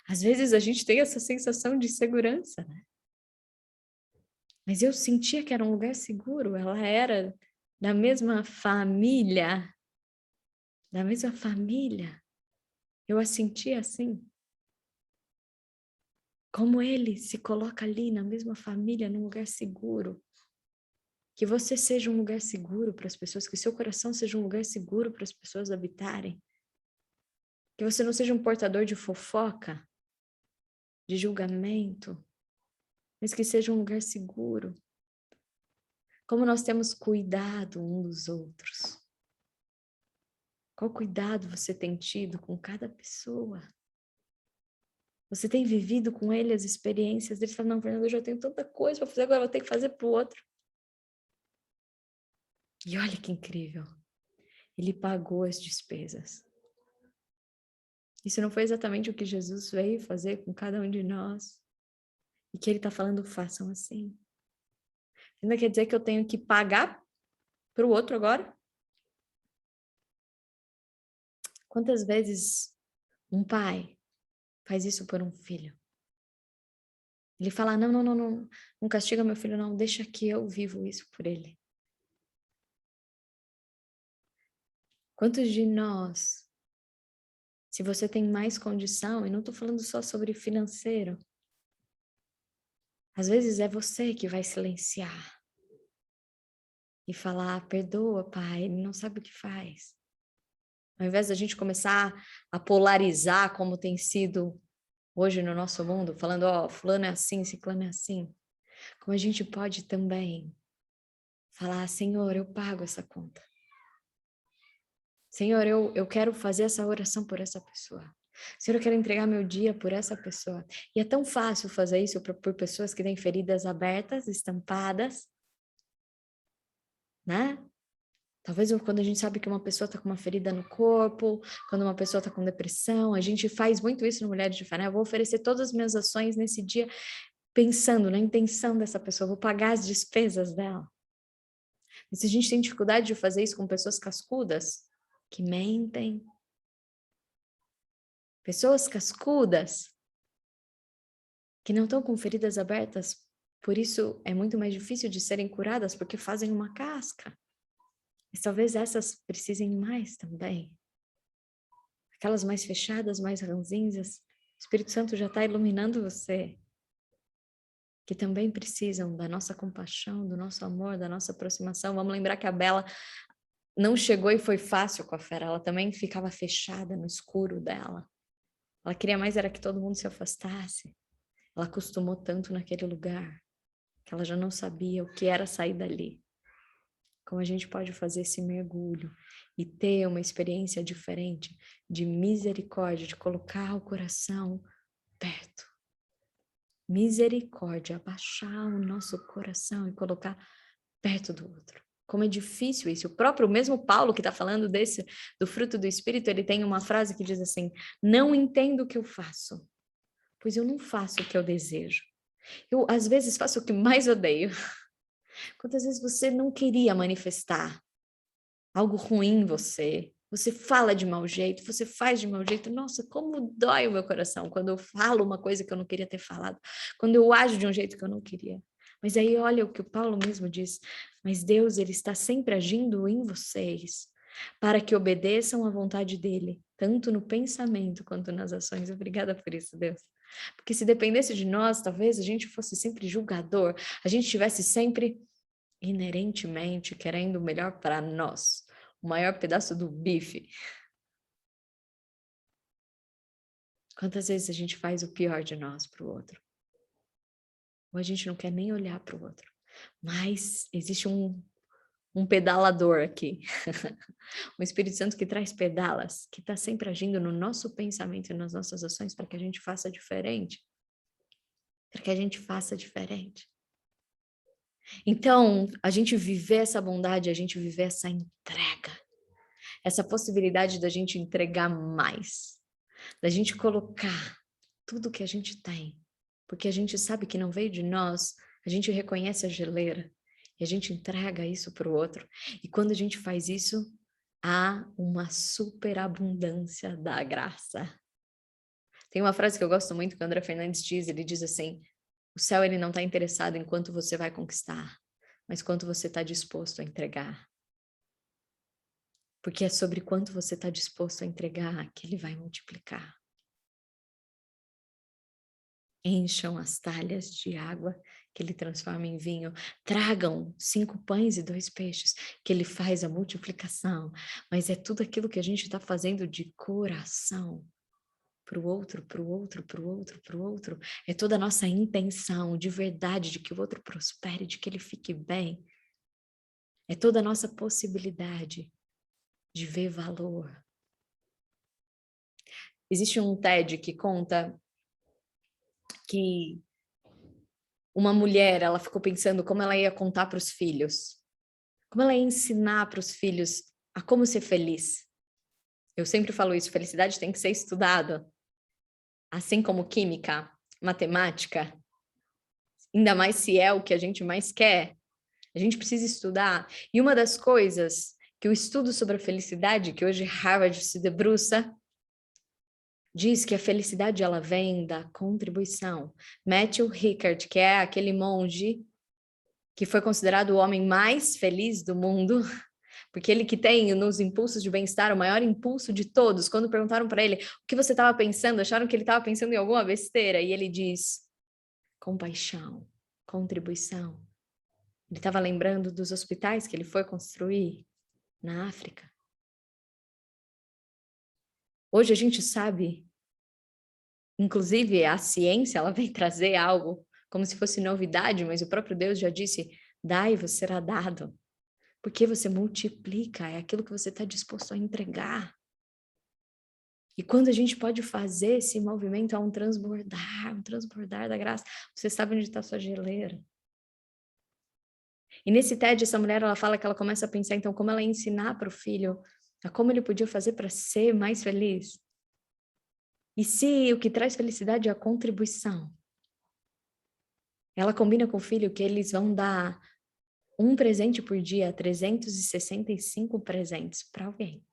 Às vezes a gente tem essa sensação de segurança, né? Mas eu sentia que era um lugar seguro, ela era da mesma família, da mesma família. Eu a sentia assim. Como ele se coloca ali na mesma família, num lugar seguro. Que você seja um lugar seguro para as pessoas, que seu coração seja um lugar seguro para as pessoas habitarem. Que você não seja um portador de fofoca, de julgamento, mas que seja um lugar seguro. Como nós temos cuidado um dos outros. Qual cuidado você tem tido com cada pessoa? Você tem vivido com ele as experiências dele? Você fala, não, Fernando, eu já tenho tanta coisa para fazer, agora eu vou ter que fazer para o outro. E olha que incrível. Ele pagou as despesas. Isso não foi exatamente o que Jesus veio fazer com cada um de nós. E que ele está falando, façam assim. Ainda quer dizer que eu tenho que pagar para o outro agora? Quantas vezes um pai faz isso por um filho? Ele fala, não castiga meu filho, não, deixa que eu vivo isso por ele. Quantos de nós, se você tem mais condição, e não estou falando só sobre financeiro, às vezes é você que vai silenciar e falar, perdoa, pai, ele não sabe o que faz. Ao invés da gente começar a polarizar como tem sido hoje no nosso mundo, falando, ó, fulano é assim, ciclano é assim, como a gente pode também falar, Senhor, eu pago essa conta. Senhor, eu quero fazer essa oração por essa pessoa. Senhor, eu quero entregar meu dia por essa pessoa. E é tão fácil fazer isso por pessoas que têm feridas abertas, estampadas, né? Talvez quando a gente sabe que uma pessoa está com uma ferida no corpo, quando uma pessoa está com depressão, a gente faz muito isso no Mulheres de Fé, né? Eu vou oferecer todas as minhas ações nesse dia pensando na intenção dessa pessoa, vou pagar as despesas dela. Mas se a gente tem dificuldade de fazer isso com pessoas cascudas, que mentem, pessoas cascudas, que não estão com feridas abertas, por isso é muito mais difícil de serem curadas, porque fazem uma casca. Mas talvez essas precisem mais também. Aquelas mais fechadas, mais ranzinhas, o Espírito Santo já está iluminando você. Que também precisam da nossa compaixão, do nosso amor, da nossa aproximação. Vamos lembrar que a Bela não chegou e foi fácil com a fera, ela também ficava fechada no escuro dela. Ela queria mais era que todo mundo se afastasse. Ela acostumou tanto naquele lugar que ela já não sabia o que era sair dali. Como a gente pode fazer esse mergulho e ter uma experiência diferente de misericórdia, de colocar o coração perto. Misericórdia, abaixar o nosso coração e colocar perto do outro. Como é difícil isso. O próprio mesmo Paulo que está falando do fruto do Espírito, ele tem uma frase que diz assim, não entendo o que eu faço, pois eu não faço o que eu desejo. Eu, às vezes, faço o que mais odeio. Quantas vezes você não queria manifestar algo ruim em você? Você fala de mau jeito, você faz de mau jeito. Nossa, como dói o meu coração quando eu falo uma coisa que eu não queria ter falado, quando eu ajo de um jeito que eu não queria. Mas aí olha o que o Paulo mesmo diz, mas Deus, ele está sempre agindo em vocês para que obedeçam à vontade dele, tanto no pensamento quanto nas ações. Obrigada por isso, Deus. Porque se dependesse de nós, talvez a gente fosse sempre julgador, a gente estivesse sempre inerentemente querendo o melhor para nós, o maior pedaço do bife. Quantas vezes a gente faz o pior de nós para o outro? Ou a gente não quer nem olhar para o outro. Mas existe um pedalador aqui. O Espírito Santo que traz pedalas, que está sempre agindo no nosso pensamento e nas nossas ações para que a gente faça diferente. Para que a gente faça diferente. Então, a gente viver essa bondade, a gente viver essa entrega, essa possibilidade da gente entregar mais, da gente colocar tudo que a gente tem, porque a gente sabe que não veio de nós, a gente reconhece a geleira e a gente entrega isso para o outro. E quando a gente faz isso, há uma superabundância da graça. Tem uma frase que eu gosto muito que o André Fernandes diz, ele diz assim, o céu ele não está interessado em quanto você vai conquistar, mas quanto você está disposto a entregar. Porque é sobre quanto você está disposto a entregar que ele vai multiplicar. Encham as talhas de água que ele transforma em vinho. Tragam 5 pães e 2 peixes, que ele faz a multiplicação. Mas é tudo aquilo que a gente está fazendo de coração. Para o outro, para o outro, para o outro, para o outro. É toda a nossa intenção de verdade, de que o outro prospere, de que ele fique bem. É toda a nossa possibilidade de ver valor. Existe um TED que conta que uma mulher, ela ficou pensando como ela ia contar para os filhos, como ela ia ensinar para os filhos a como ser feliz. Eu sempre falo isso, felicidade tem que ser estudada, assim como química, matemática, ainda mais se é o que a gente mais quer, a gente precisa estudar. E uma das coisas que o estudo sobre a felicidade, que hoje Harvard se debruça, diz que a felicidade ela vem da contribuição. Matthew Ricard, que é aquele monge que foi considerado o homem mais feliz do mundo, porque ele que tem nos impulsos de bem-estar o maior impulso de todos. Quando perguntaram para ele o que você estava pensando, acharam que ele estava pensando em alguma besteira, e ele diz: compaixão, contribuição. Ele estava lembrando dos hospitais que ele foi construir na África. Hoje a gente sabe, inclusive a ciência, ela vem trazer algo como se fosse novidade, mas o próprio Deus já disse: dai-vos será dado. Porque você multiplica, é aquilo que você está disposto a entregar. E quando a gente pode fazer esse movimento, há um transbordar da graça. Você sabe onde está a sua geleira. E nesse TED, essa mulher, ela fala que ela começa a pensar, então, como ela ia ensinar para o filho a como ele podia fazer para ser mais feliz. E se o que traz felicidade é a contribuição, ela combina com o filho que eles vão dar um presente por dia, 365 presentes para alguém.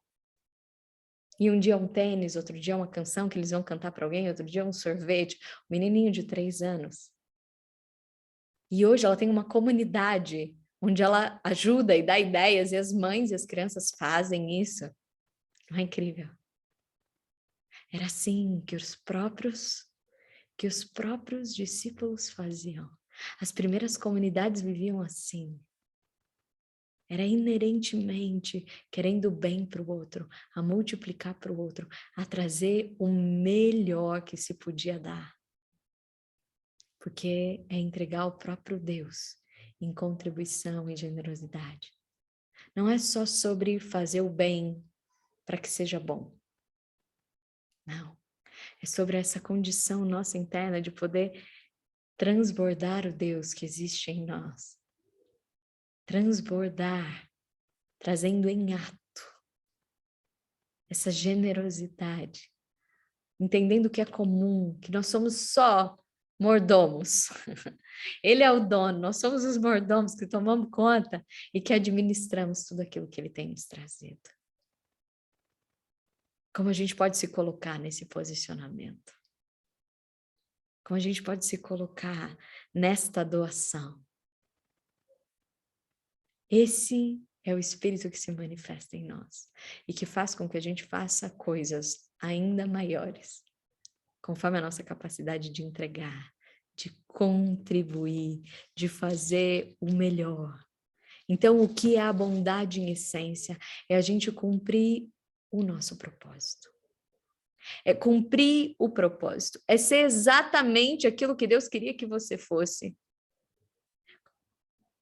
E um dia um tênis, outro dia uma canção que eles vão cantar para alguém, outro dia um sorvete, um menininho de 3 anos. E hoje ela tem uma comunidade onde ela ajuda e dá ideias, e as mães e as crianças fazem isso. Não é incrível? Era assim que os próprios discípulos faziam. As primeiras comunidades viviam assim. Era inerentemente querendo o bem para o outro, a multiplicar para o outro, a trazer o melhor que se podia dar. Porque é entregar o próprio Deus em contribuição e generosidade. Não é só sobre fazer o bem para que seja bom. Não. É sobre essa condição nossa interna de poder transbordar o Deus que existe em nós. Transbordar, trazendo em ato essa generosidade, entendendo que é comum, que nós somos só mordomos. Ele é o dono, nós somos os mordomos que tomamos conta e que administramos tudo aquilo que ele tem nos trazido. Como a gente pode se colocar nesse posicionamento? Como a gente pode se colocar nesta doação? Esse é o Espírito que se manifesta em nós e que faz com que a gente faça coisas ainda maiores, conforme a nossa capacidade de entregar, de contribuir, de fazer o melhor. Então, o que é a bondade em essência? É a gente cumprir o nosso propósito. É cumprir o propósito. É ser exatamente aquilo que Deus queria que você fosse.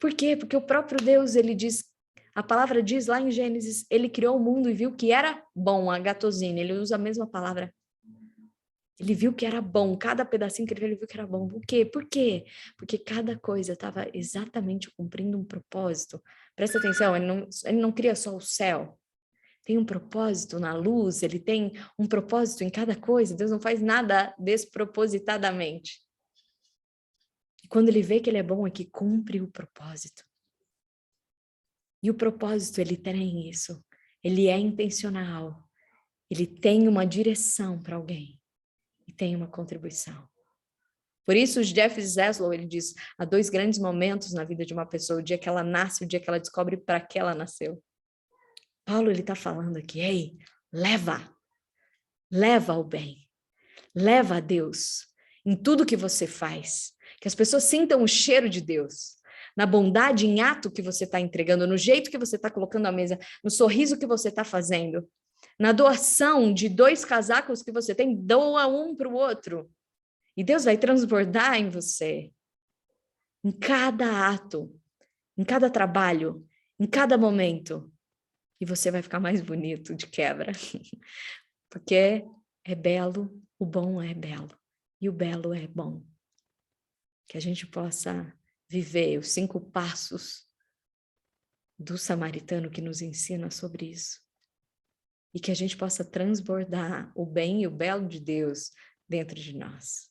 Por quê? Porque o próprio Deus, ele diz, a palavra diz lá em Gênesis, ele criou o mundo e viu que era bom, a gatosine, ele usa a mesma palavra. Ele viu que era bom, cada pedacinho que ele viu, ele viu que era bom. O quê? Por quê? Porque cada coisa estava exatamente cumprindo um propósito. Presta atenção, ele não cria só o céu. Tem um propósito na luz, ele tem um propósito em cada coisa. Deus não faz nada despropositadamente. E quando ele vê que ele é bom, é que cumpre o propósito. E o propósito, ele tem isso. Ele é intencional. Ele tem uma direção para alguém. E tem uma contribuição. Por isso, o Jeff Zaslow, ele diz, há 2 grandes momentos na vida de uma pessoa, o dia que ela nasce e o dia que ela descobre para que ela nasceu. Paulo, ele está falando aqui, ei, leva o bem, leva a Deus em tudo que você faz, Que as pessoas sintam o cheiro de Deus. Na bondade em ato que você está entregando, no jeito que você está colocando a mesa, no sorriso que você está fazendo, na doação de 2 casacos que você tem, doa um para o outro. E Deus vai transbordar em você. Em cada ato, em cada trabalho, em cada momento. E você vai ficar mais bonito de quebra. Porque é belo, o bom é belo. E o belo é bom. Que a gente possa viver os 5 passos do samaritano que nos ensina sobre isso. E que a gente possa transbordar o bem e o belo de Deus dentro de nós.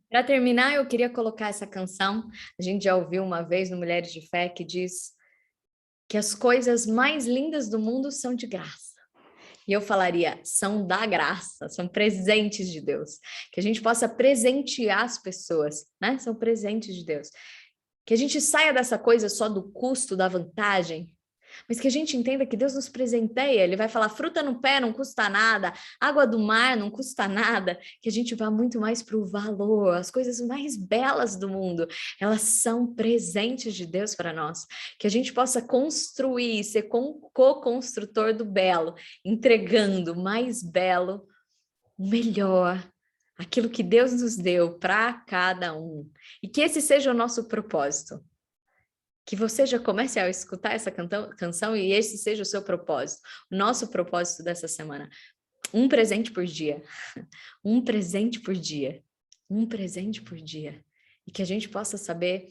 Para terminar, eu queria colocar essa canção. A gente já ouviu uma vez no Mulheres de Fé que diz que as coisas mais lindas do mundo são de graça. E eu falaria, são da graça, são presentes de Deus. Que a gente possa presentear as pessoas, né? São presentes de Deus. Que a gente saia dessa coisa só do custo, da vantagem, mas que a gente entenda que Deus nos presenteia. Ele vai falar, fruta no pé não custa nada, água do mar não custa nada, que a gente vá muito mais para o valor, as coisas mais belas do mundo, elas são presentes de Deus para nós, que a gente possa construir, ser co-construtor do belo, entregando o mais belo, o melhor, aquilo que Deus nos deu para cada um, e que esse seja o nosso propósito. Que você já comece a escutar essa canção e esse seja o seu propósito, o nosso propósito dessa semana. Um presente por dia, um presente por dia, um presente por dia. E que a gente possa saber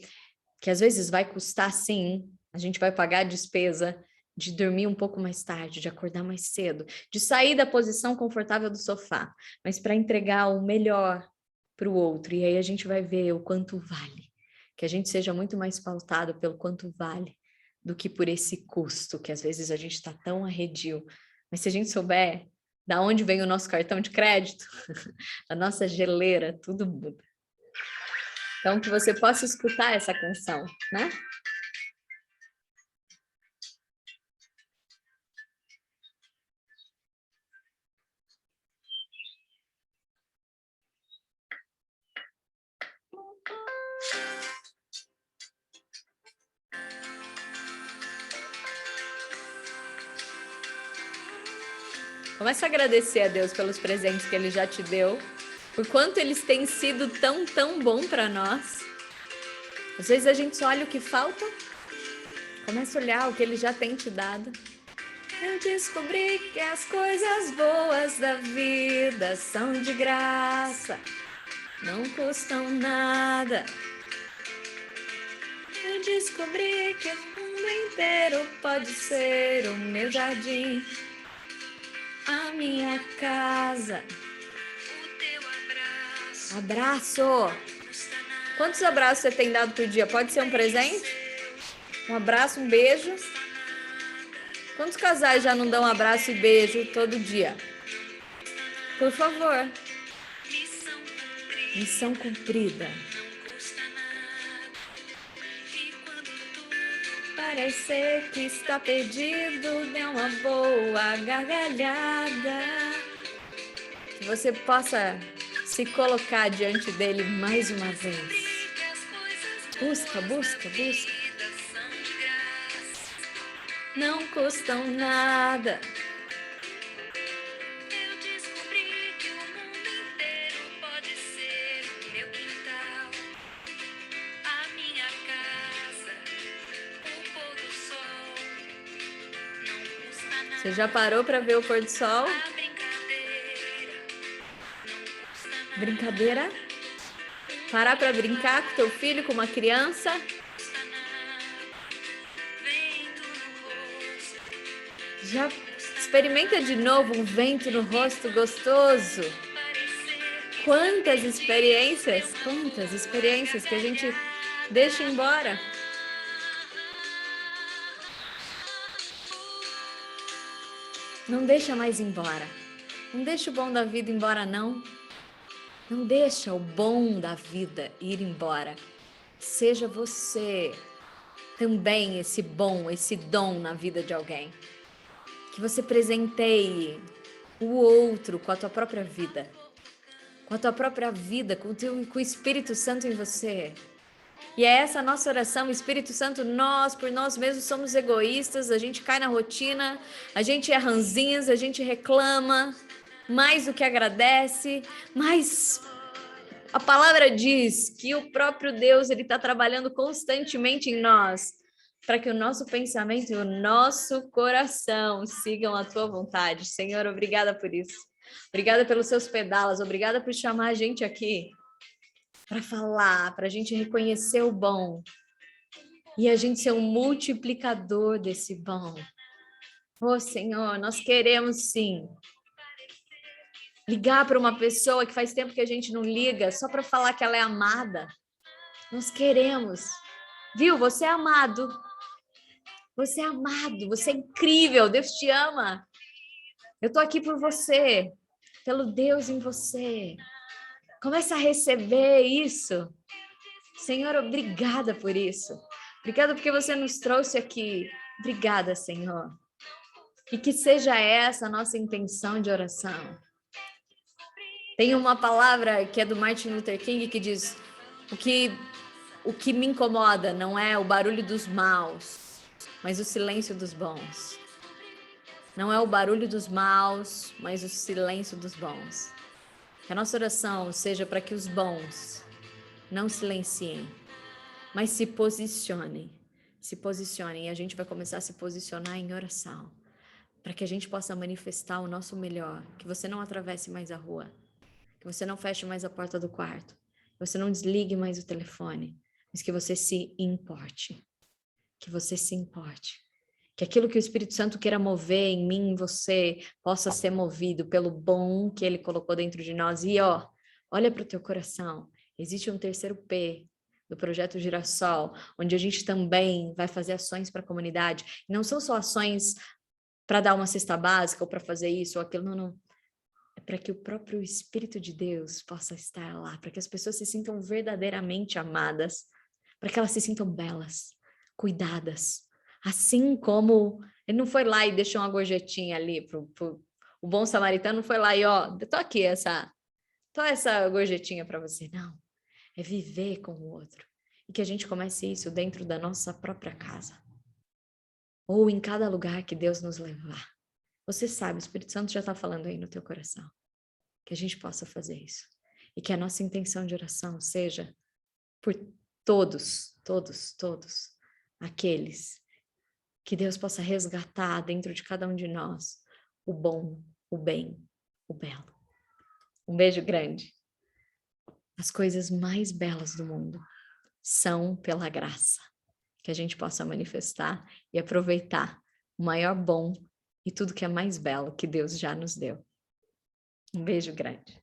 que às vezes vai custar sim, a gente vai pagar a despesa de dormir um pouco mais tarde, de acordar mais cedo, de sair da posição confortável do sofá, mas para entregar o melhor para o outro. E aí a gente vai ver o quanto vale. Que a gente seja muito mais pautado pelo quanto vale do que por esse custo, que às vezes a gente está tão arredio. Mas se a gente souber da onde vem o nosso cartão de crédito, a nossa geleira, tudo muda. Então, que você possa escutar essa canção, né? Comece a agradecer a Deus pelos presentes que Ele já te deu, por quanto eles têm sido tão bom para nós. Às vezes a gente só olha o que falta, começa a olhar o que Ele já tem te dado. Eu descobri que as coisas boas da vida são de graça, não custam nada. Eu descobri que o mundo inteiro pode ser o meu jardim, a minha casa, o teu abraço. Abraço! Quantos abraços você tem dado por dia? Pode ser um presente? Um abraço, um beijo. Quantos casais já não dão abraço e beijo todo dia? Por favor. Missão cumprida. Parecer que está perdido, dê uma boa gargalhada. Que você possa se colocar diante dele mais uma vez. Busca. Não custam nada. Eu descobri que o mundo inteiro pode ser o meu quintal, a minha casa, o pôr do sol. Não custa nada. Você já parou para ver o pôr do sol? Brincadeira? Parar para brincar com teu filho, com uma criança? Já experimenta de novo um vento no rosto gostoso. Quantas experiências que a gente deixa embora. Não deixa mais embora. Não deixa o bom da vida embora, não. Não deixa o bom da vida ir embora. Seja você também esse bom, esse dom na vida de alguém. Que você presenteie o outro com a tua própria vida. Com a tua própria vida, com o Espírito Santo em você. E é essa a nossa oração, Espírito Santo, nós, por nós mesmos, somos egoístas, a gente cai na rotina, a gente é ranzinhas, a gente reclama mais do que agradece, mas a palavra diz que o próprio Deus, ele está trabalhando constantemente em nós, para que o nosso pensamento e o nosso coração sigam a tua vontade. Senhor, obrigada por isso. Obrigada pelos seus pedalas, obrigada por chamar a gente aqui para falar, para a gente reconhecer o bom e a gente ser um multiplicador desse bom. Oh, Senhor, nós queremos sim ligar para uma pessoa que faz tempo que a gente não liga, só para falar que ela é amada. Nós queremos. Viu? Você é amado. Você é amado, você é incrível, Deus te ama. Eu tô aqui por você, pelo Deus em você. Começa a receber isso. Senhor, obrigada por isso. Obrigada porque você nos trouxe aqui. Obrigada, Senhor. E que seja essa a nossa intenção de oração. Tem uma palavra que é do Martin Luther King que diz: o que me incomoda não é o barulho dos maus, mas o silêncio dos bons. Não é o barulho dos maus, mas o silêncio dos bons. Que a nossa oração seja para que os bons não silenciem, mas se posicionem. Se posicionem. E a gente vai começar a se posicionar em oração, para que a gente possa manifestar o nosso melhor. Que você não atravesse mais a rua, que você não feche mais a porta do quarto, que você não desligue mais o telefone, mas que você se importe. Que você se importe. Que aquilo que o Espírito Santo queira mover em mim, em você, possa ser movido pelo bom que ele colocou dentro de nós. E olha para o teu coração. Existe um terceiro P do Projeto Girassol, onde a gente também vai fazer ações para a comunidade. E não são só ações para dar uma cesta básica ou para fazer isso ou aquilo, não. É para que o próprio Espírito de Deus possa estar lá, para que as pessoas se sintam verdadeiramente amadas, para que elas se sintam belas, cuidadas. Assim como ele não foi lá e deixou uma gorjetinha ali o bom samaritano não foi lá e tô aqui essa gorjetinha para você. Não, é viver com o outro. E que a gente comece isso dentro da nossa própria casa. Ou em cada lugar que Deus nos levar. Você sabe, o Espírito Santo já está falando aí no teu coração. Que a gente possa fazer isso. E que a nossa intenção de oração seja por todos aqueles que Deus possa resgatar dentro de cada um de nós o bom, o bem, o belo. Um beijo grande. As coisas mais belas do mundo são pela graça. Que a gente possa manifestar e aproveitar o maior bom e tudo que é mais belo que Deus já nos deu. Um beijo grande.